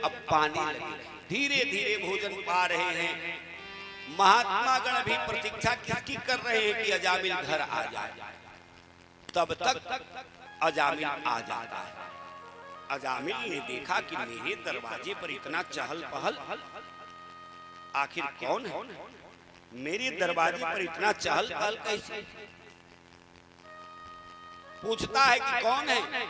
अब पाने लगे। धीरे धीरे भोजन पा रहे हैं। महात्मा गण भी प्रतीक्षा किसकी कर रहे हैं कि अजामिल घर आ जाए। तब तक अजामिल आ जाता है। अजामिल ने देखा कि मेरे दरवाजे पर इतना चहल पहल, आखिर कौन है? मेरे दरवाजे पर इतना चहल पहल कैसे? पूछता है कि कौन है?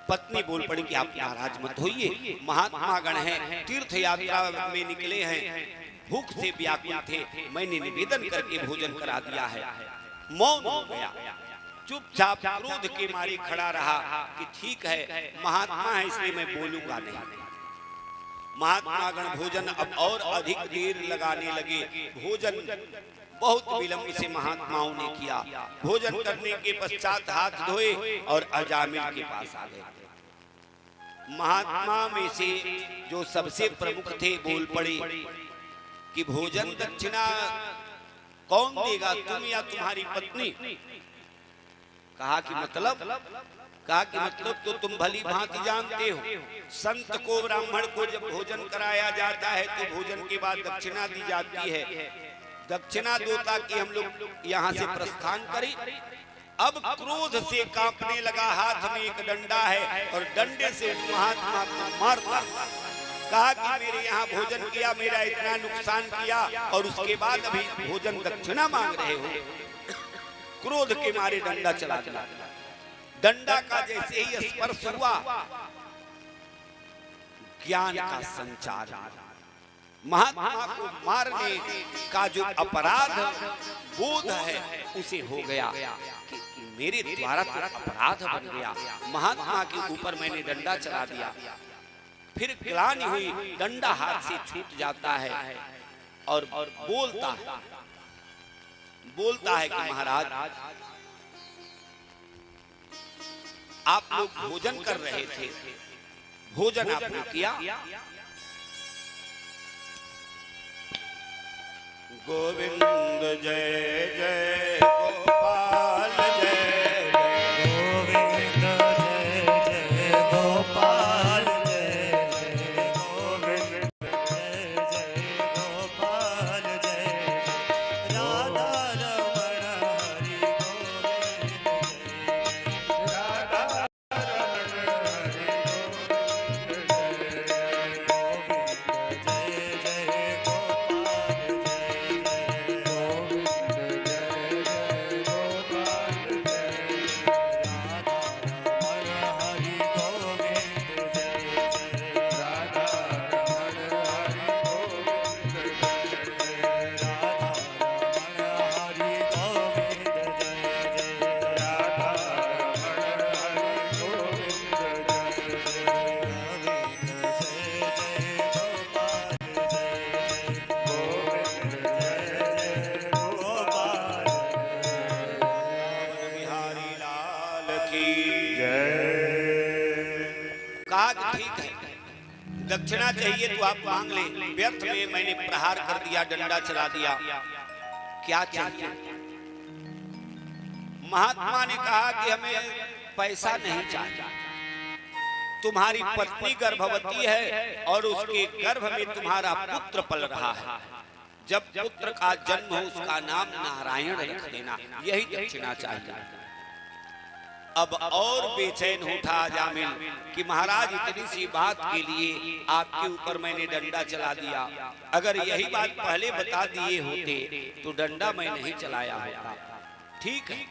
पत्नी बोल पड़ी कि आप नाराज मत होइए, महात्मा गण हैं, तीर्थ यात्रा में निकले हैं, भूख से व्याकुल थे, मैंने निवेदन करके भोजन करा दिया है। मौन हो गया, चुपचाप क्रोध के मारे खड़ा रहा कि ठीक है, महात्मा है इसलिए मैं बोलूंगा नहीं। महात्मा गण भोजन अब और अधिक देर लगाने लगे। भोजन बहुत विलंब से महात्माओं ने किया। भोजन करने के पश्चात हाथ धोए और अजामिल के पास आ गए। महात्मा में से जो सबसे प्रमुख थे बोल पड़े कि भोजन दक्षिणा कौन देगा, तुम या तुम्हारी पत्नी? कहा कि मतलब तो तुम भली भांति जानते हो, संत को ब्राह्मण को जब भोजन कराया जाता है तो भोजन के बाद दक्षिणा दी जाती है। दक्षिणा दो ताकि हम लोग यहाँ से प्रस्थान करें। अब क्रोध से कांपने लगा, हाथ में एक डंडा है और डंडे से उस महात्मा को मारता। कहा कि मेरे यहाँ भोजन किया, मेरा इतना नुकसान किया और उसके बाद अभी भोजन दक्षिणा मांग रहे हो। क्रोध के मारे डंडा चला दिया। डंडा का जैसे ही स्पर्श हुआ, ज्ञान का संचार, महात्मा को मारने का जो अपराध बोध है उसे हो गया कि मेरे द्वारा तो अपराध बन गया, महात्मा के ऊपर मैंने डंडा चला दिया। फिर ग्लानि हुई, डंडा हाथ से छूट जाता है और बोलता है कि महाराज आप लोग भोजन कर रहे थे, भोजन आपने किया, गोविंद जय जय गोपाल जय गोविंद जय जय गोपाल जय जय गोविंद जय जय गोपाल जय राधा रमण हरि गोविंद राधा रमण हरि गोविंद जय जय गोपाल दक्षिणा चाहिए तो आप मांग ले, व्यर्थ में मैंने प्रहार कर दिया, डंडा चला दिया, क्या चाहिए? महात्मा ने कहा कि हमें पैसा नहीं चाहिए, तुम्हारी पत्नी गर्भवती है और उसके गर्भ में तुम्हारा पुत्र पल रहा है, जब पुत्र का जन्म हो उसका नाम नारायण रख देना, यही दक्षिणा चाहिए। अब और बेचैन उठा अजामिल कि महाराज इतनी सी बात के लिए आपके ऊपर मैंने डंडा चला दिया, अगर यही बात पहले बता दिए होते तो डंडा मैं नहीं चलाया होता। ठीक है,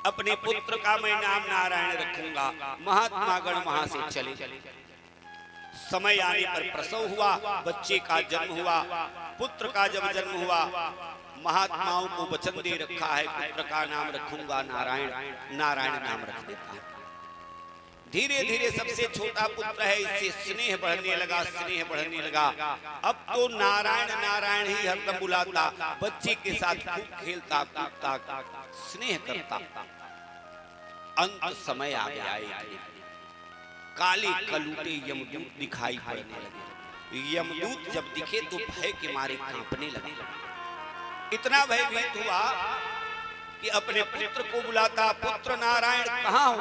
अपने पुत्र का मैं नाम नारायण रखूंगा। महात्मा गण वहां से चले। समय आने पर प्रसव हुआ, बच्चे का जन्म हुआ। पुत्र का जब जन्म हुआ, महात्माओं को वचन दे रखा है पुत्र का नाम रखूंगा नारायण, नारायण नाम रख देता है। धीरे धीरे सबसे छोटा पुत्र है, इससे स्नेह बढ़ने लगा, स्नेह बढ़ने लगा। अब तो नारायण नारायण ही हरदम बुलाता, बच्चे के साथ खूब खेलता कूदता, स्नेह करता। अंत समय आ गया, काले कलूटे यमदूत दिखाई पड़ने लगे। यमदूत जब दिखे तो भय के मारे कांपने लगे। इतना भयभीत हुआ कि अपने पुत्र को बुलाता, पुत्र नारायण कहाँ हो?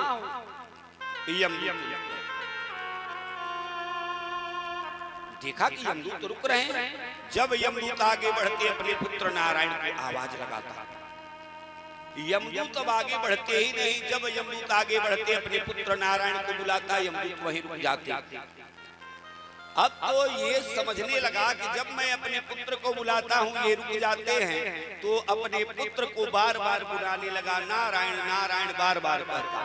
देखा कि यमदूत रुक रहे हैं। जब यमदूत आगे बढ़ते अपने पुत्र नारायण को आवाज लगाता, यमदूत अब आगे बढ़ते ही नहीं, जब यमदूत आगे बढ़ते अपने पुत्र नारायण को बुलाता, यमदूत वहीं रुक जाते। अब तो ये समझने लगा कि जब मैं अपने पुत्र को बुलाता हूँ ये रुक जाते हैं, तो अपने पुत्र को बार बार बुलाने लगा, नारायण नारायण बार बार कहता।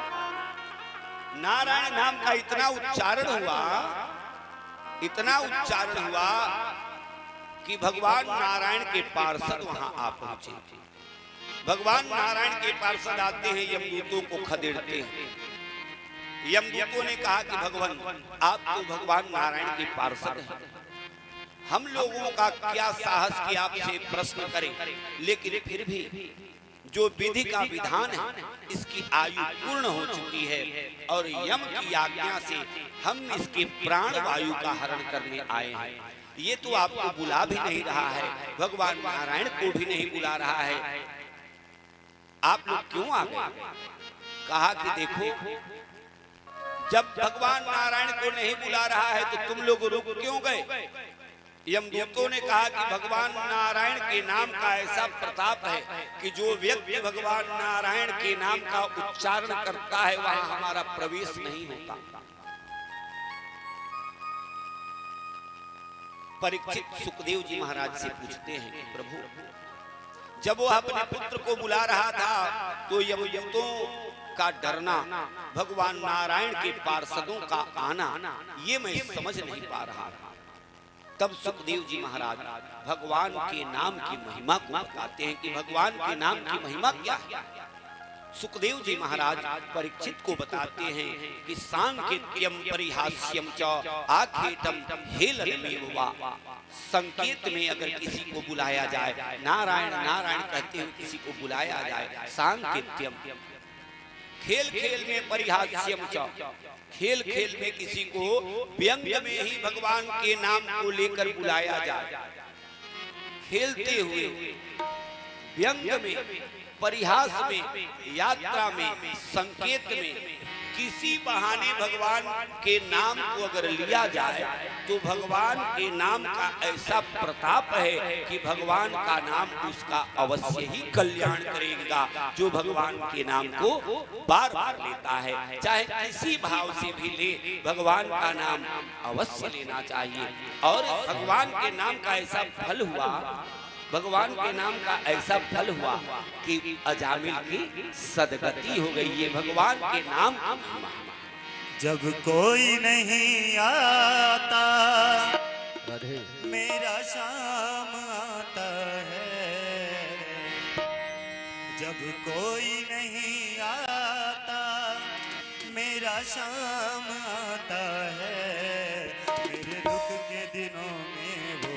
नारायण नाम का इतना उच्चारण हुआ, इतना उच्चारण हुआ कि भगवान नारायण के पार्षद वहां आ पहुंचे। भगवान नारायण के पार्षद आते हैं, यमदूतों को खदेड़ते हैं। यमदूतों ने कहा कि भगवान आप तो भगवान नारायण के पार्षद हैं, हम लोगों का क्या साहस कि आपसे प्रश्न करें, लेकिन फिर भी जो विधि का विधान है इसकी आयु पूर्ण हो चुकी है और यम की आज्ञा से हम इसके प्राण वायु का हरण करने आए हैं। ये तो आपको बुला भी नहीं रहा है, भगवान नारायण को भी नहीं बुला रहा है, आप लोग क्यों आ गए? कहा कि देखो, जब भगवान नारायण को नहीं बुला रहा है तो तुम लोग रुक क्यों गए? यमदूतों ने कहा कि भगवान नारायण के नाम का ऐसा प्रताप है कि जो व्यक्ति भगवान नारायण के नाम का उच्चारण करता है वहां हमारा प्रवेश नहीं होता। परीक्षित सुखदेव जी महाराज से पूछते हैं कि प्रभु, जब वो अपने पुत्र को बुला रहा था तो यमदूतों का डरना, भगवान नारायण के पार्षदों का आना, ये मैं समझ नहीं पा रहा। तब सुखदेव जी महाराज भगवान के नाम की महिमा को बताते हैं कि भगवान के नाम की महिमा क्या है। सुखदेव जी महाराज परीक्षित को बताते हैं कि सांकेत्यम परिहास्यम च आखेटम हेलनमेव वा। संकेत में अगर किसी को बुलाया जाए, नारायण नारायण कहते हुए किसी को बुलाया जाए, सांकेत्यम। खेल खेल में परिहास्यम च, खेल खेल में किसी को व्यंग में ही भगवान के नाम को लेकर बुलाया जाए, खेलते हुए, व्यंग में, परिहास में, यात्रा में, संकेत में, किसी बहाने भगवान के नाम को अगर लिया जाए तो भगवान के नाम का ऐसा प्रताप है कि भगवान का नाम उसका अवश्य ही कल्याण करेगा, जो भगवान के नाम को बार बार लेता है, चाहे किसी भाव से भी ले, भगवान का नाम अवश्य लेना चाहिए। और भगवान के नाम का ऐसा फल हुआ, भगवान के नाम का ऐसा फल हुआ कि अजामिल की सदगति हो गई है भगवान के नाम की। जब कोई नहीं आता मेरा शाम आता है, जब कोई नहीं आता मेरा शाम आता है, मेरे दुख के दिनों में वो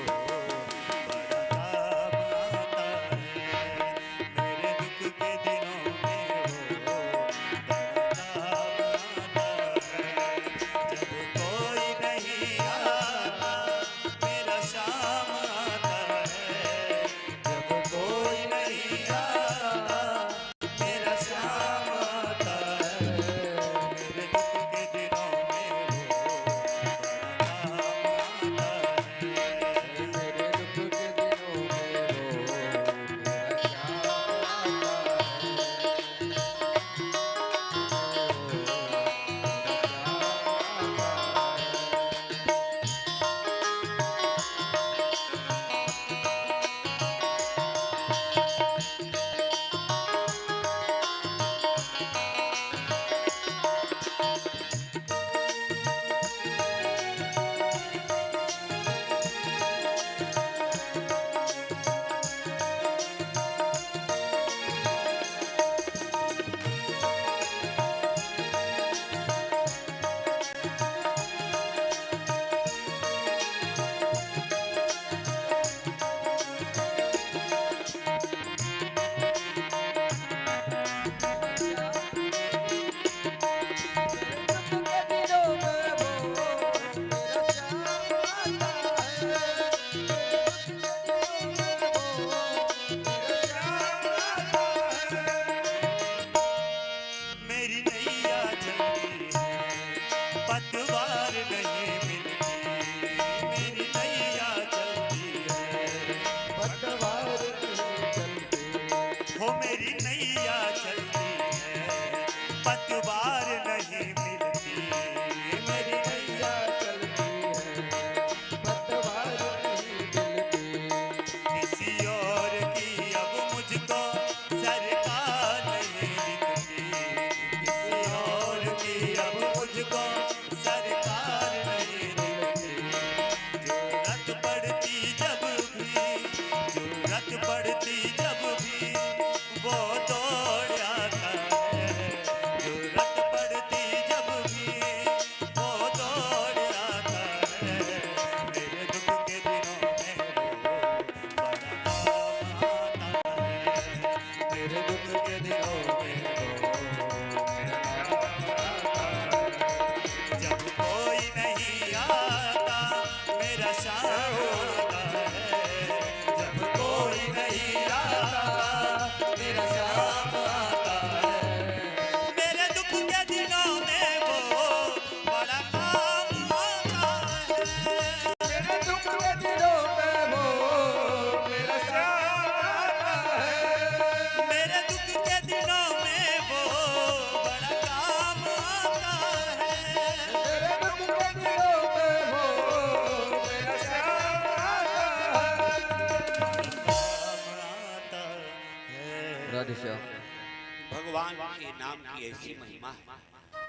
भगवान के नाम की ऐसी महिमा है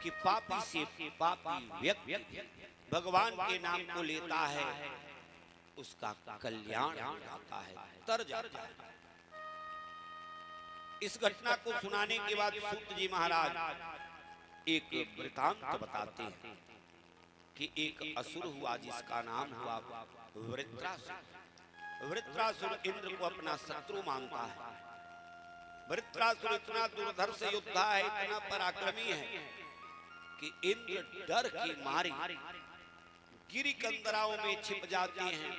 कि पापी से पापी व्यक्ति भगवान के नाम को लेता है, उसका कल्याण हो जाता है, तर जाता है। इस घटना को सुनाने के बाद सूत जी महाराज एक वृतांत बताते हैं कि एक असुर हुआ जिसका नाम हुआ वृत्रासुर। वृत्रासुर इंद्र को अपना शत्रु मानता है। वृत्रासुर इतना दुर्धर्ष योद्धा है, इतना पराक्रमी है कि इंद्र डर की मारे गिरी कंदराओं में छिप जाते हैं।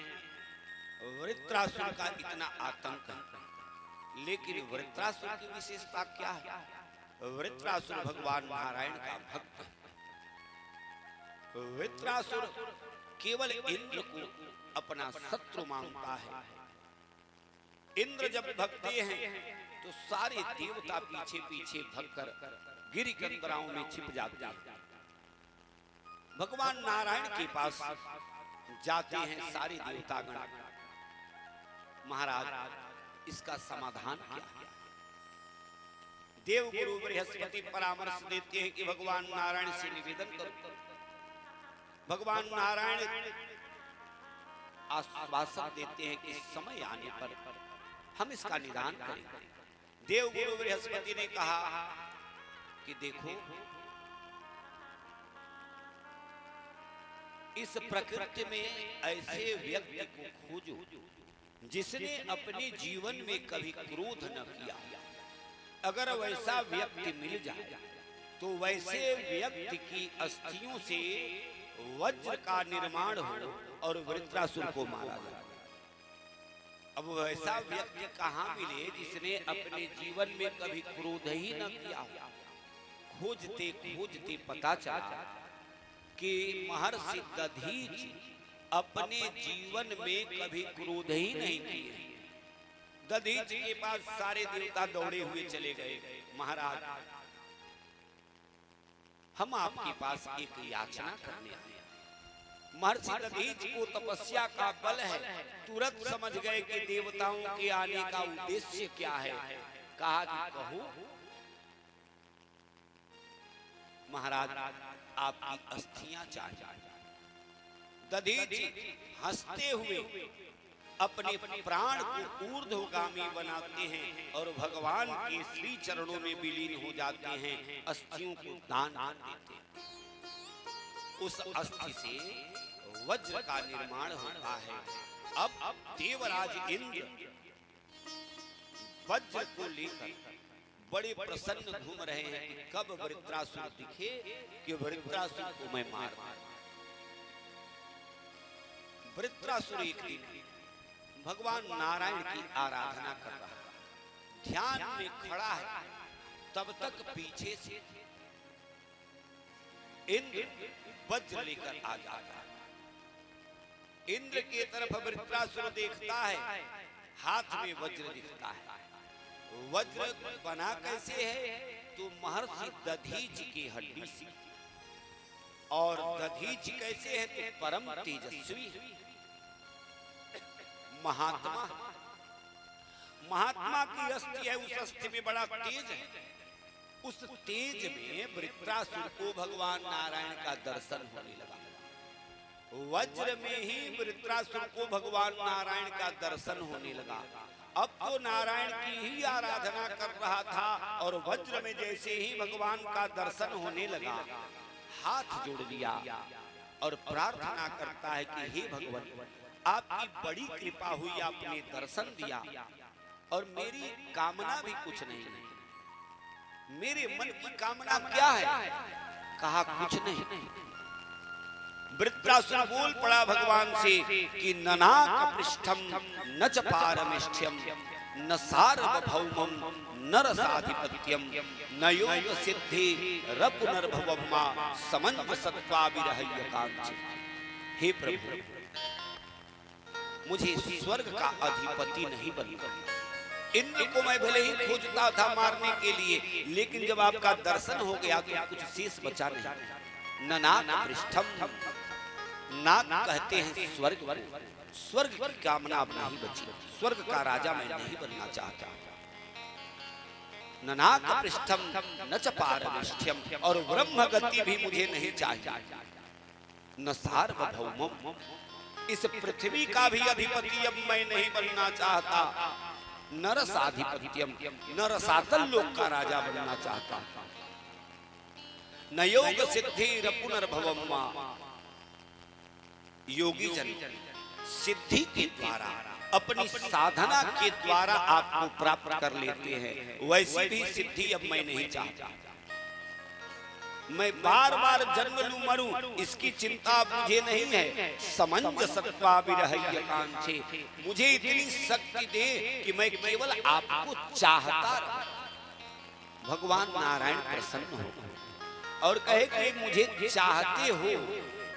वृत्रासुर का इतना आतंक है, लेकिन वृत्रासुर की विशेषता क्या है? वृत्रासुर भगवान नारायण का भक्त है। वृत्रासुर केवल इंद्र को अपना शत्रु मानता है। इंद्र जब भगते हैं तो सारे देवता पीछे पीछे भगकर गिरी कंदराओं में छिप जाते हैं। भगवान नारायण के पास जाते हैं सारे देवतागण। महाराज इसका समाधान क्या है? देवगुरु बृहस्पति परामर्श देते हैं कि भगवान नारायण से निवेदन करो। भगवान नारायण आश्वासन देते हैं कि समय आने पर हम इसका निदान करेंगे। देवगुरु बृहस्पति ने कहा कि देखो, इस प्रकृति में ऐसे व्यक्ति को खोजो जिसने अपने जीवन में कभी क्रोध न किया। अगर वैसा व्यक्ति मिल जाए तो वैसे व्यक्ति की अस्थियों से वज्र का निर्माण हो और वृत्रासुर को मारा जाए। अब वैसा व्यक्ति कहाँ मिले जिसने अपने जीवन में कभी क्रोध ही न किया? खोजते खोजते पता चला कि महर्षि दधीच अपने जीवन में कभी क्रोध ही नहीं किए। दधीच के पास सारे देवता दौड़े हुए चले गए। महाराज, हम आपके पास एक याचना करने आए। महर्षि दधीच को तपस्या का बल है, तुरंत समझ गए कि देवताओं के आने का उद्देश्य क्या है। कहा कि कहो महाराज, आपकी अस्थियां चाहिए। दधीच हंसते हुए अपने प्राण को ऊर्ध्वगामी बनाते हैं और भगवान के श्री चरणों में विलीन हो जाते हैं, अस्थियों को दान देते हैं। उस अस्थि से वज्र का निर्माण होता है। अब देवराज इंद्र वज्र को लेकर बड़े प्रसन्न घूम रहे हैं कि कब वृत्रासुर दिखे कि वृत्रासुर को मैं मार। वृत्रासुर एक दिन भगवान नारायण की आराधना कर रहा है, ध्यान में खड़ा है। तब तक पीछे से इंद्र वज्र लेकर आ जाता है। इंद्र की तरफ वृत्रासुर देखता है, हाथ में वज्र दिखता है। वज्र बना कैसे है? तो महर्षि दधीच की हड्डी से। और दधीच कैसे है? तो परम तेजस्वी महात्मा। महात्मा की अस्थि है, उस अस्थि में बड़ा तेज है। उस तेज में वृत्रासुर को भगवान नारायण का दर्शन होने लगा। वज्र में ही वृत्रासुर को भगवान नारायण का दर्शन होने लगा। अब तो नारायण की ही आराधना कर रहा था और वज्र में जैसे ही भगवान का दर्शन होने लगा, हाथ जोड़ दिया और प्रार्थना करता है कि हे भगवान, आपकी बड़ी कृपा हुई, आपने दर्शन दिया और मेरी कामना भी कुछ नहीं है। मेरे मन की कामना क्या है? कहा कुछ नहीं। वृत्रासुर बोल पड़ा भगवान से कि ननाक पृष्ठम न च पारमिष्ठ्यम न सार्वभौमम न रसाधिपत्यम न योग सिद्धि रपुनर्भवम्मा समंजसत्वा विरहय कांक्षि। हे प्रभु, मुझे स्वर्ग का अधिपति नहीं बनना। इंद्र को मैं भले ही खोजता था मारने के लिए, लेकिन जब आपका दर्शन हो गया तो कुछ शेष बचा नहीं। ननाक पृष्ठम, नाक कहते हैं स्वर्ग। स्वर्ग की कामना अब नहीं बची। स्वर्ग का राजा मैं नहीं बनना चाहता। ननाक पृष्ठम न च पारमिष्ठ्यम, और ब्रह्म गति भी मुझे नहीं चाहिए। न सार्वभौमम, इस पृथ्वी का भी अधिपति अब मैं नहीं बनना चाहता। न रसाधिपत्यम, न रसातल लोक का राजा बनना चाहता। न योग सिद्धि पुनर्भवम, योगी जन सिद्धि के द्वारा, अपनी साधना के द्वारा आपको प्राप्त कर लेते हैं। वैसी भी सिद्धि अब मैं नहीं चाहता। मैं बार बार जन्म लूं मरूं, इसकी चिंता मुझे नहीं है। समंजसत्वा विरहय कांक्षे, मुझे इतनी शक्ति दे कि मैं केवल आपको चाहता रहूं। भगवान नारायण प्रसन्न हो और कहे कि मुझे चाहते हो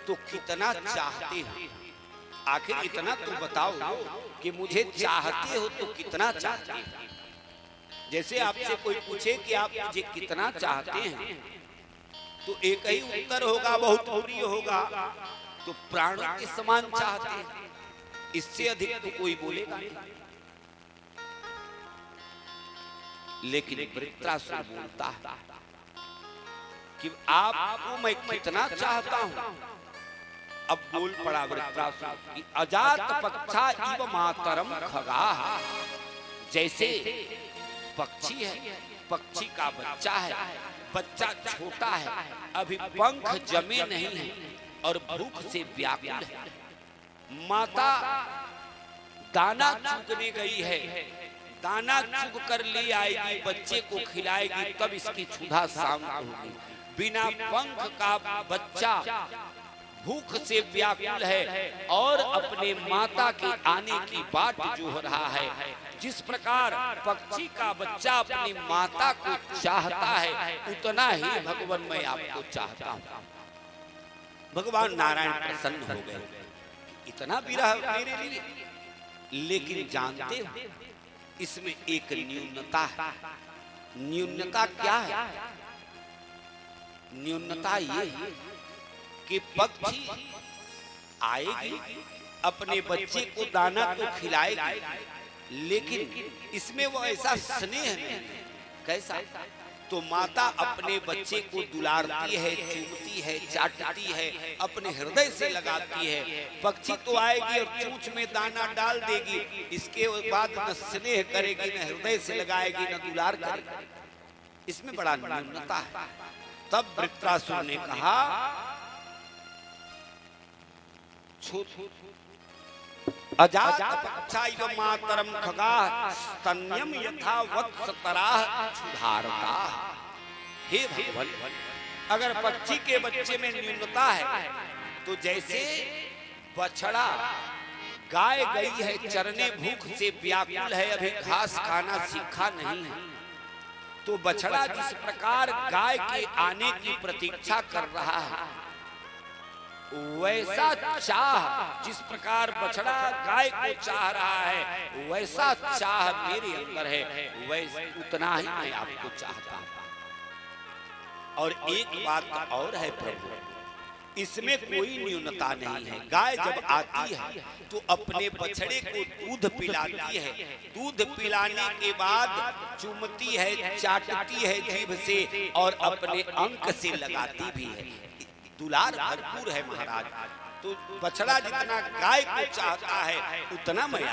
तो कितना चाहते हो, आखिर इतना तो बताओ कि मुझे चाहते हो तो कितना चाहते हो। जैसे आपसे कोई पूछे कि आप मुझे कितना चाहते हैं, तो एक ही उत्तर होगा, बहुत प्रिय होगा। तो प्राणों के समान चाहते हैं, इससे अधिक तो कोई बोलेगा नहीं। लेकिन वृत्रासुर बोलता है कि आपको मैं कितना चाहता हूं। अब बोल पड़ा वृत्रासुर कि अजात पक्षा इव मातरम खगाः, जैसे पक्षी है, पक्षी का बच्चा है, बच्चा छोटा है, अभी पंख जमे नहीं है और भूख से व्याकुल है। माता दाना चुगने गई है, दाना चुग कर ले आएगी, बच्चे को खिलाएगी, तब इसकी क्षुधा शांत होगी। बिना पंख का बच्चा भूख से व्याकुल है और अपने माता के आने की बाट जो हो रहा है। जिस प्रकार पक्षी का बच्चा अपनी माता को चाहता है, उतना ही भगवान मैं आपको चाहता हूँ। भगवान नारायण प्रसन्न हो गए, इतना विरह मेरे लिए। लेकिन जानते हो इसमें एक न्यूनता है। न्यूनता क्या है? न्यूनता ये है कि पक्षी आएगी, अपने बच्चे को दाना तो खिलाएगी, लेकिन इसमें वो ऐसा स्नेह नहीं। कैसा? तो माता अपने बच्चे को दुलारती है, चूमती है, चाटती है, अपने हृदय से लगाती है। पक्षी तो आएगी और चूंच में दाना डाल देगी, इसके बाद न स्नेह करेगी, न हृदय से लगाएगी, न दुलार करेगी। इसमें बड़ा न्यूनता है। तब वृत्रासुर ने कहा, अजात पक्षाइव मातरम खगाः स्तन्यम यथा वत्सतराः क्षुधार्ताः। हे भगवान, अगर पक्षी के बच्चे में न्यूनता है तो जैसे बछड़ा गाय गई है चरने, भूख से व्याकुल है, अभी घास खाना सीखा नहीं है, तो बछड़ा जिस प्रकार गाय के आने की प्रतीक्षा कर रहा है, वैसा चाह, जिस प्रकार बछड़ा गाय को चाह रहा है, वैसा चाह मेरे अंदर है, वैसे उतना ही मैं आपको चाहता हूं। और एक बात और है प्रभु, इसमें कोई न्यूनता नहीं है। गाय जब आती है तो अपने बछड़े को दूध पिलाती है, दूध पिलाने के बाद चूमती है, चाटती है जीभ से और अपने अंक से लगाती भी है। दुलार भरपूर है महाराज। तो बछड़ा जितना गाय को चाहता है, उतना मैं